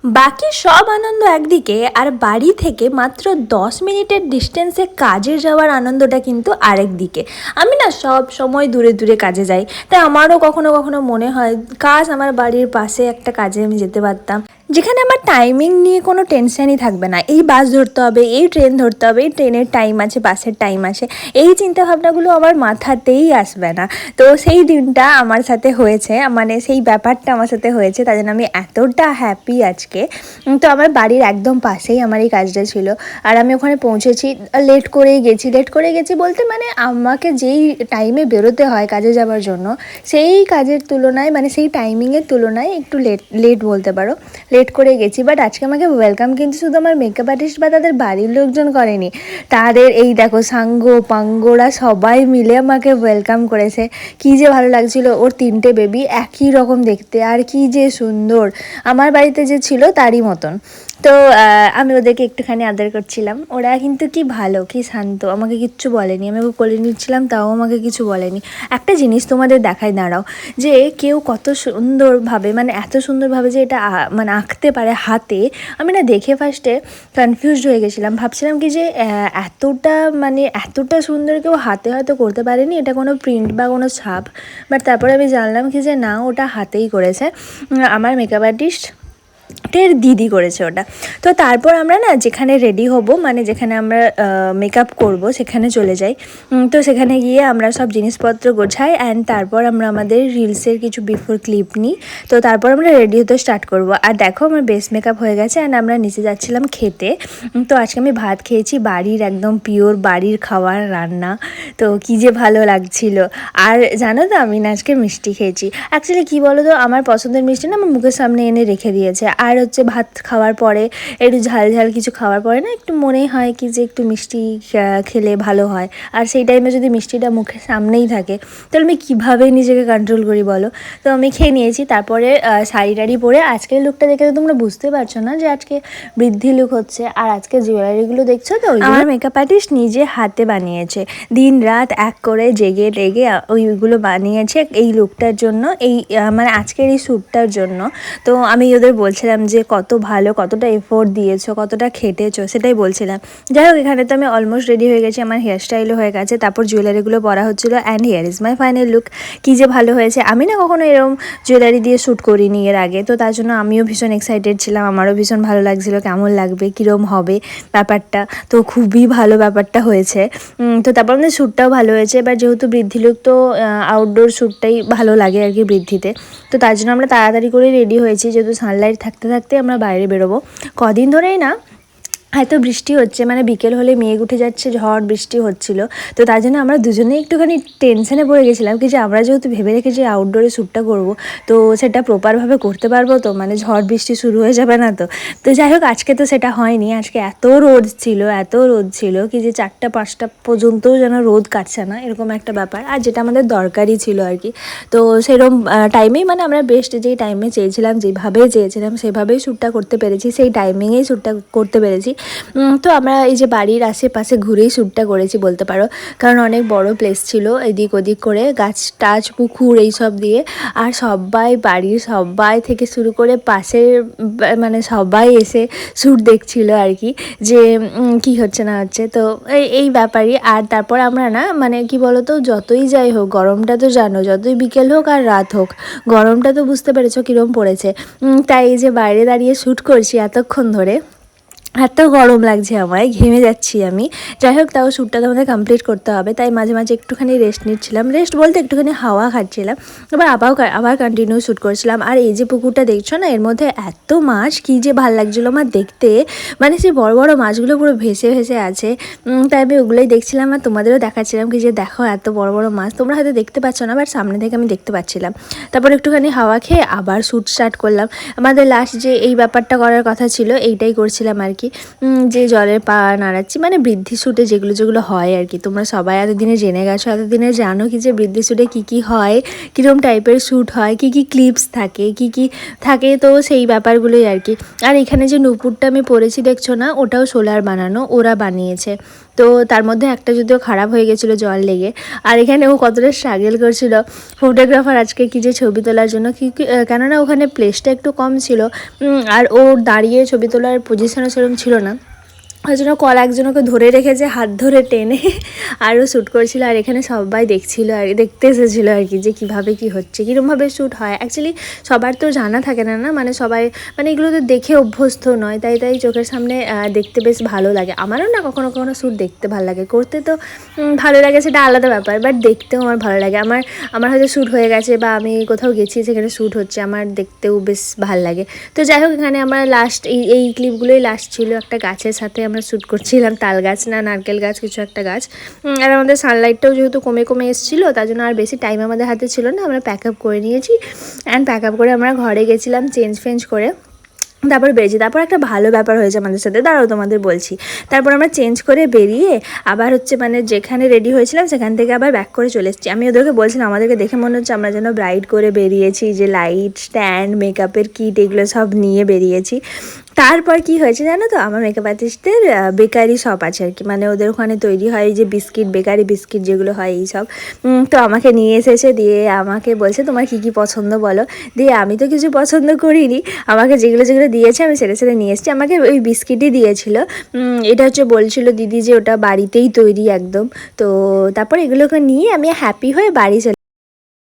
বাকি সব আনন্দ একদিকে, আর বাড়ি থেকে মাত্র 10 মিনিটের ডিস্টেন্সে কাজে যাওয়ার আনন্দটা কিন্তু আরেক দিকে। আমি না সব সময় দূরে দূরে কাজে যাই, তাই আমারও কখনো কখনো মনে হয় কাজ আমার বাড়ির পাশে একটা কাজে আমি যেতে পারতাম, যেখানে আমার টাইমিং নিয়ে কোনো টেনশনই থাকবে না। এই বাস ধরতে হবে, এই ট্রেন ধরতে হবে, এই ট্রেনের টাইম আছে, বাসের টাইম আছে, এই চিন্তাভাবনাগুলো আমার মাথাতেই আসবে না। তো সেই দিনটা আমার সাথে হয়েছে, মানে সেই ব্যাপারটা আমার সাথে হয়েছে, তাই জন্য আমি এতটা হ্যাপি আজকে। তো আমার বাড়ির একদম পাশেই আমার এই কাজটা ছিল, আর আমি ওখানে পৌঁছেছি লেট করেই গেছি বলতে মানে আমাকে যেই টাইমে বেরোতে হয় কাজে যাওয়ার জন্য, সেই কাজের তুলনায় মানে সেই টাইমিংয়ের তুলনায় একটু লেট বলতে পারো, লেট করে গেছি। বাট আজকে আমাকে ওয়েলকাম কিন্তু শুধু আমার মেকআপ আর্টিস্ট বা তাদের বাড়ির লোকজন করেনি, তাদের এই দেখো সাঙ্গ পাঙ্গোরা সবাই মিলে আমাকে ওয়েলকাম করেছে। কী যে ভালো লাগছিল, ওর 3টে বেবি একই রকম দেখতে, আর কি যে সুন্দর, আমার বাড়িতে যে ছিল তারই মতন। তো আমি ওদেরকে একটুখানি আদর করছিলাম, ওরা কিন্তু কি ভালো কি শান্ত, আমাকে কিচ্ছু বলেনি, আমি ওকে কোলে নিচ্ছিলাম তাও আমাকে কিছু বলেনি। একটা জিনিস তোমাদের দেখায় দাঁড়াও, যে কেউ কত সুন্দরভাবে মানে এত সুন্দরভাবে যে এটা মানে আঁকতে পারে হাতে। আমি না দেখে ফার্স্টে কনফিউজড হয়ে গেছিলাম, ভাবছিলাম কি যে এতটা সুন্দর কেউ হাতে হয়তো করতে পারেনি, এটা কোনো প্রিন্ট বা কোনো ছাপ। বাট তারপরে আমি জানলাম কি যে না, ওটা হাতেই করেছে আমার মেকআপ আর্টিস্ট টের দিদি করেছে ওটা। তো তারপর আমরা না যেখানে রেডি হব, মানে যেখানে আমরা মেকআপ করব সেখানে চলে যাই। তো সেখানে গিয়ে আমরা সব জিনিসপত্র গোছাই, অ্যান্ড তারপর আমরা আমাদের রিলসের কিছু বিফোর ক্লিপ নিই। তো তারপর আমরা রেডি হতে স্টার্ট করব। আর দেখো আমার বেস মেকআপ হয়ে গেছে, অ্যান্ড আমরা নিচে যাচ্ছিলাম খেতে। তো আজকে আমি ভাত খেয়েছি, বাড়ির একদম পিওর বাড়ির খাবার রান্না, তো কী যে ভালো লাগছিল। আর জানো তো আমি না আজকে মিষ্টি খেয়েছি। অ্যাকচুয়ালি কী বলো তো, আমার পছন্দের মিষ্টি না আমার মুখের সামনে এনে রেখে দিয়েছে। আর হচ্ছে ভাত খাওয়ার পরে একটু ঝাল ঝাল কিছু খাওয়ার পরে না একটু মনে হয় কি যে একটু মিষ্টি খেলে ভালো হয়। আর সেই টাইমে যদি মিষ্টিটা মুখের সামনেই থাকে তাহলে আমি কীভাবে নিজেকে কন্ট্রোল করি বলো। তো আমি খেয়ে নিয়েছি, তারপরে শাড়ি টাড়ি পরে আজকের লুকটা দেখে তো তোমরা বুঝতে পারছো না যে আজকে বৃদ্ধি লুক হচ্ছে। আর আজকে জুয়েলারিগুলো দেখছো তো আমার মেকআপ আর্টিস্ট নিজে হাতে বানিয়েছে, দিন রাত এক করে জেগে লেগে ওইগুলো বানিয়েছে এই লুকটার জন্য, এই মানে আজকের এই শ্যুটটার জন্য। তো আমি ওদের বলছিলাম যে কত ভালো, কতটা এফোর্ট দিয়েছো, কতটা খেটেছো, সেটাই বলছিলাম। যাই হোক, এখানে তো আমি অলমোস্ট রেডি হয়ে গেছি, আমার হেয়ার স্টাইলও হয়ে গেছে, তারপর জুয়েলারিগুলো পরা হচ্ছিলো, and here is my final look. কী যে ভালো হয়েছে, আমি না কখনো এরকম জুয়েলারি দিয়ে শ্যুট করিনি এর আগে, তো তার জন্য আমিও ভীষণ এক্সাইটেড ছিলাম, আমারও ভীষণ ভালো লাগছিলো কেমন লাগবে, কীরকম হবে ব্যাপারটা। তো খুবই ভালো ব্যাপারটা হয়েছে। তো তারপর আমাদের শ্যুটটাও ভালো হয়েছে। এবার যেহেতু বৃদ্ধি লুক, তো আউটডোর শ্যুটটাই ভালো লাগে আর কি বৃদ্ধিতে। তো তার জন্য আমরা তাড়াতাড়ি করে রেডি হয়েছি, যেহেতু সানলাইট থাকতে থাকতে আমরা বাইরে বেরোবো। কদিন ধরেই না এত বৃষ্টি হচ্ছে, মানে বিকেল হলে মেঘ উঠে যাচ্ছে, ঝড় বৃষ্টি হচ্ছিলো। তো তার জন্য আমরা দুজনেই একটুখানি টেনশনে পড়ে গেছিলাম কি যে আমরা যেহেতু ভেবে রেখেছি আউটডোরে শ্যুটটা করবো, তো সেটা প্রপারভাবে করতে পারবো তো, মানে ঝড় বৃষ্টি শুরু হয়ে যাবে না তো। তো যাই হোক, আজকে তো সেটা হয়নি। আজকে এত রোদ ছিল কি যে 4টা-5টা পর্যন্তও যেন রোদ কাটছে না, এরকম একটা ব্যাপার। আর যেটা আমাদের দরকারই ছিল আর কি। তো সেরকম টাইমেই মানে আমরা বেস্ট যেই টাইমে চেয়েছিলাম, যেভাবে চেয়েছিলাম সেভাবেই শ্যুটটা করতে পেরেছি, সেই টাইমিংয়েই শ্যুটটা করতে পেরেছি। তো আমরা এই যে বাড়ির আশেপাশে ঘুরেই শ্যুটটা করেছি বলতে পারো, কারণ অনেক বড় প্লেস ছিল, এদিক ওদিক করে গাছ টাছ পুকুর এইসব দিয়ে। আর সবাই বাড়ির সবাই থেকে শুরু করে পাশের মানে সবাই এসে শ্যুট দেখছিল আর কি, যে কি হচ্ছে না হচ্ছে। তো এই ব্যাপারই। আর তারপর আমরা না মানে কি বলো তো, যতই যাই হোক গরমটা তো জানো, যতই বিকেল হোক আর রাত হোক, গরমটা তো বুঝতে পেরেছো কীরকম পড়েছে। তাই এই যে বাইরে দাঁড়িয়ে শ্যুট করছি এতক্ষণ ধরে, এত গরম লাগছে, আমায় ঘেমে যাচ্ছি আমি। যাই হোক, তাও শ্যুটটা তো আমাদের কমপ্লিট করতে হবে, তাই মাঝে মাঝে একটুখানি রেস্ট নিচ্ছিলাম, রেস্ট বলতে একটুখানি হাওয়া খাচ্ছিলাম। এবার আবার কন্টিনিউ শ্যুট করছিলাম। আর এই যে পুকুরটা দেখছো না, এর মধ্যে এত মাছ, কী যে ভালো লাগছিলো আমার দেখতে, মানে সেই বড় বড় মাছগুলো পুরো ভেসে ভেসে আছে। তাই আমি ওগুলোই দেখছিলাম, আর তোমাদেরও দেখাচ্ছিলাম কি যে দেখো এত বড় বড় মাছ, তোমরা হয়তো দেখতে পাচ্ছ না, বাট সামনে থেকে আমি দেখতে পাচ্ছিলাম। তারপর একটুখানি হাওয়া খেয়ে আবার শ্যুট স্টার্ট করলাম। আমাদের লাস্ট যে এই ব্যাপারটা করার কথা ছিল এইটাই করছিলাম আর কি, যে জলের পা নাড়াচ্ছি, মানে বৃদ্ধি শ্যুটে যেগুলো হয় আর কি। তোমরা সবাই এতদিনে জেনে গেছো, এতদিনে জানো কি যে বৃদ্ধি শ্যুটে কী হয়, কীরকম টাইপের শ্যুট হয়, কী ক্লিপস থাকে, কী থাকে, তো সেই ব্যাপারগুলোই আর কি। আর এখানে যে নুপুরটা আমি পরেছি দেখছো না, ওটাও সোলার বানানো, ওরা বানিয়েছে। তো তার মধ্যে একটা যদিও খারাপ হয়ে গেছিলো জল লেগে। আর এখানে ও কতটা স্ট্রাগল করছিল ফটোগ্রাফার আজকে কি যে ছবি তোলার জন্য, কেননা ওখানে প্লেসটা একটু কম ছিল আর ওর দাঁড়িয়ে ছবি তোলার পজিশনও সেরকম ছিল না, ওই জন্য একজনকে ধরে রেখেছে হাত ধরে টেনে আরও শ্যুট করছিল। আর এখানে সবাই দেখছিল আর দেখতে এসেছিলো আর কি যে কীভাবে কী হচ্ছে, কীরকমভাবে শ্যুট হয়। অ্যাকচুয়ালি সবার তো জানা থাকে না, মানে সবাই মানে এগুলো তো দেখে অভ্যস্ত নয়, তাই চোখের সামনে দেখতে বেশ ভালো লাগে। আমারও না কখনো কখনো শ্যুট দেখতে ভালো লাগে, করতে তো ভালো লাগে সেটা আলাদা ব্যাপার, বাট দেখতেও আমার ভালো লাগে। আমার হয়তো শ্যুট হয়ে গেছে বা আমি কোথাও গেছি সেখানে শ্যুট হচ্ছে, আমার দেখতেও বেশ ভালো লাগে। তো যাই হোক, এখানে আমার লাস্ট এই ক্লিপগুলোই লাস্ট ছিল। একটা গাছের সাথে আমরা শ্যুট করছিলাম, তাল গাছ না নারকেল গাছ কিছু একটা গাছ। আর আমাদের সানলাইটটাও যেহেতু কমে কমে এসেছিলো, তার জন্য আর বেশি টাইম আমাদের হাতে ছিল না। আমরা প্যাক আপ করে নিয়েছি অ্যান্ড প্যাক আপ করে আমরা ঘরে গেছিলাম চেঞ্জ করে, তারপর বেরিয়েছি। তারপর একটা ভালো ব্যাপার হয়েছে আমাদের সাথে, দাঁড়াও তোমাদের বলছি। তারপর আমরা চেঞ্জ করে বেরিয়ে আবার হচ্ছে মানে যেখানে রেডি হয়েছিলাম সেখান থেকে আবার ব্যাক করে চলে এসেছি। আমি ওদেরকে বলছিলাম আমাদেরকে দেখে মনে হচ্ছে আমরা যেন ব্রাইড করে বেরিয়েছি, যে লাইট স্ট্যান্ড মেকআপের কিট এগুলো সব নিয়ে বেরিয়েছি। তারপর কি হয়েছে জানো তো, আমার মেকআপ আর্টিস্টের বেকারি শপ আছে আর কি, মানে ওদের ওখানে তৈরি হয় যে বিস্কিট, বেকারি বিস্কিট যেগুলো হয় এই সব। তো আমাকে নিয়ে এসেছে, দিয়ে আমাকে বলছে তোমার কী কী পছন্দ বলো। দিয়ে আমি তো কিছু পছন্দ করিনি, আমাকে যেগুলো দিয়েছে আমি সেটা নিয়ে এসেছি। আমাকে ওই বিস্কিটই দিয়েছিল। এটা হচ্ছে বলছিল দিদি যে ওটা বাড়িতেই তৈরি একদম। তো তারপর এগুলোকে নিয়ে আমি হ্যাপি হয়ে বাড়ি চলে